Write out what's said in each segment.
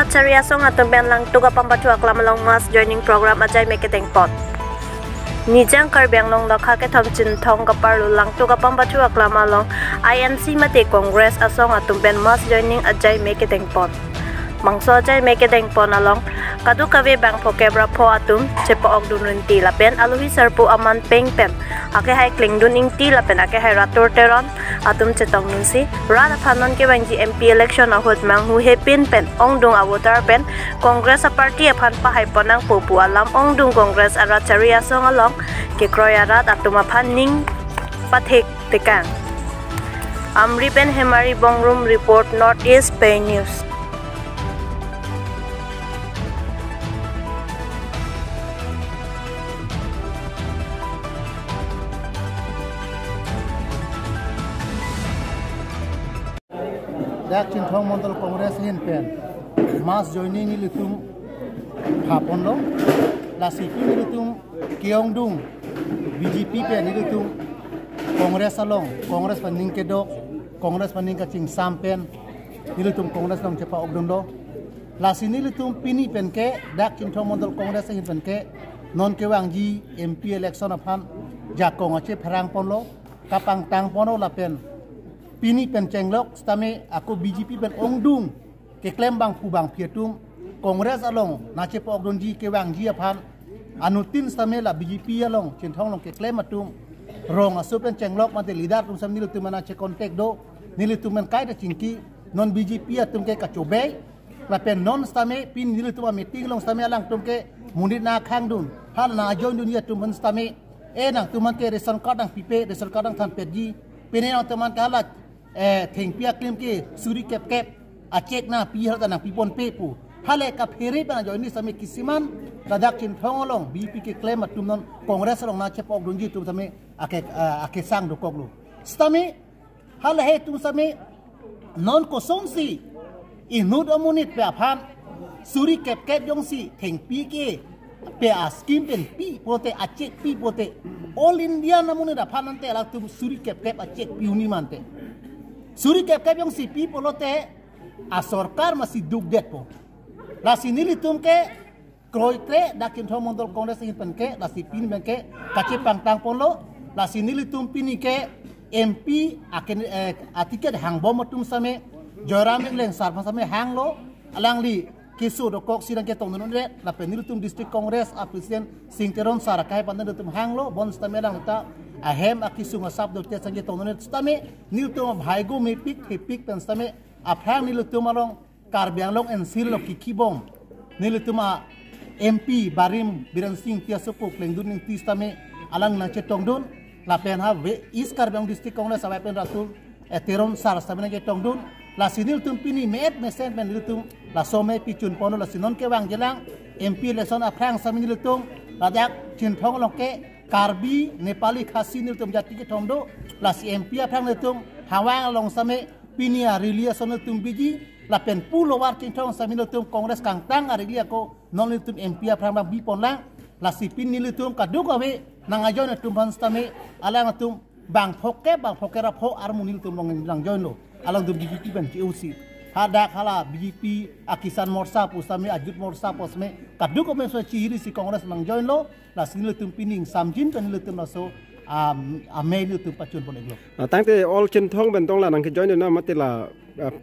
Rat Charia song atum ben lang tuga pambatu aklam long mass joining program ajai marketing pot. Nijang karbeng long lakha ke thom chin thong kapar lang tuga pambatu aklam along INC mate Congress asong atum ben mass joining ajai marketing pot. Mangso ajai marketing pot along kadu kawe bang pokebra po atum chepo ok dunun ti lapen aluhi serpu aman peng pen ake hai kling dun ing ti lapen ake hai ratur teron atum chetong nun si rada phanon ke bang MP election ahot mang hu he pin pen ong dung awotar pen Congress a party aphan pa hai ponang pupu alam ong dung Congress ara charia song along ke kroya rat atum aphan ning pathek tekan amri pen hemari bongrum report Northeast Pay News. Dak chin thong mondol Congress hin pen mass joining ni litum thapon lo la CP ni litum kiong dung BJP pen ni litum Congress along Congress paning ke dok Congress paning ka ching sam pen ni litum Congress long chepa ogdom do la sini litum pini pen ke dak chin thong mondol Congress hin pen ke non ke wang ji MP election aphan jakong ache pharang pon lo kapang tang pono la pen pini pen cenglok stame aku BJP pen ongdung ke klaim bang pu bang pietum Congress along na che pok don ji ke wang ji aphan anutin stame la BJP along chen thong long ke klaim atum rong asu pen cenglok mate leader tum sam nilu tum na che contact do nilu tum men kai da chingki non BJP atum ke kachobe la pen non stame pin nilu tum meeting long stame alang tum ke munit na khang dun hal na join dunia tum men stame nang tum man ke ration card dang pipe ration card dang than pedji penen teman kalat theng pia klim ke suri kep kep acek na pi har tanang pipon pepu hale ka pheri pa jo ni same kisiman radak chin thongolong BP ke claim atum non Congress long na chepok dunji tum same ake sang do koklu stame hale he tum same non ko somsi inut amunit pe aphan suri kep kep jong si theng pi ke pe askim pen pi pote acek pi pote all India namunit aphan ante ala tum suri kep kep acek pi uni mante suri kep kep yang si pi polote a sorkar masih dugdet po la sinili tum ke kroi kre dakin thom mondol Congress in pen ke la si pin ben ke kache pangtang polo la sinili tum pini ke MP aken atiket hang bom tum same joram leng sar same hang lo alang li kisu do kok sidang ke tong non re la penil tum district Congress a president singteron sar kai pandan tum hang lo bon stame lang ta ahem akisu ngasap do te sange tong non stame nil tum bhaigo me pik pen stame aphang nil tum along karbyang long en sil lo kikibom nil tum MP barim biran sing tia sopok lengdun ning ti stame alang na che tong dun la pen ha we is karbyang district Congress abai pen ratul teron sar stame ke tong dun la sinil tum pini met mesen pen nil tum la some pi chun pono la sinon ke wang jelang MP election aphang sami nil tum la dak chin thong long ke Karbi Nepali khasi nil tum jati ke thomdo la si MP aphang nil tum hawang long same pinia rilia sonil tum biji la pen pulo war chin thong sami nil tum Congress kang tang arilia ko non nil tum MP aphang bang bi pon lang la si pin nil tum kaduk awe nangajon tum ban stame alang tum bang phoke ra pho armu nil tum long lang joino alang tum BJP ban COC hada khala BJP akisan morsa pusame ajut morsa posme kaduk ko meso chiri si Congress lang join lo la sinil tum pining samjin kan nil tum la so mail tum pachun pon eglo tangte all chen thong ben tong la nang ke join na matela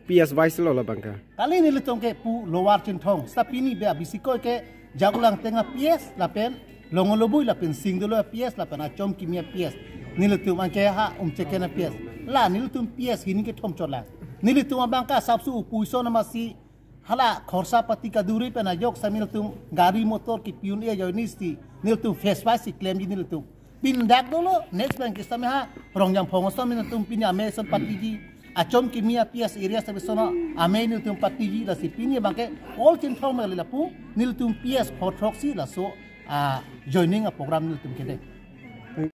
PS vice lo la bangka kali nil tum ke pu lowar chen thong sapini be bisiko ke jagulang tenga PS la pen longolobui la pen singdolo PS la pen achom kimia PS nil tum an ke ha chekena PS la nil tum PS hini ke thom chola nil tum bangka sabsu puiso na masi hala khorsa pati ka duri pe na jok samil tum gari motor ki piun e joinisti nil tum face wise claim nil tum pin dak dolo next bank istame ha rong jam phongo so min tum pin ame son pati ji achom kimia PS area sabe sono ame nil tum pati ji la si pin ye bangke all chin thong me la pu nil tum PS proxy la so joining a program nil tum kede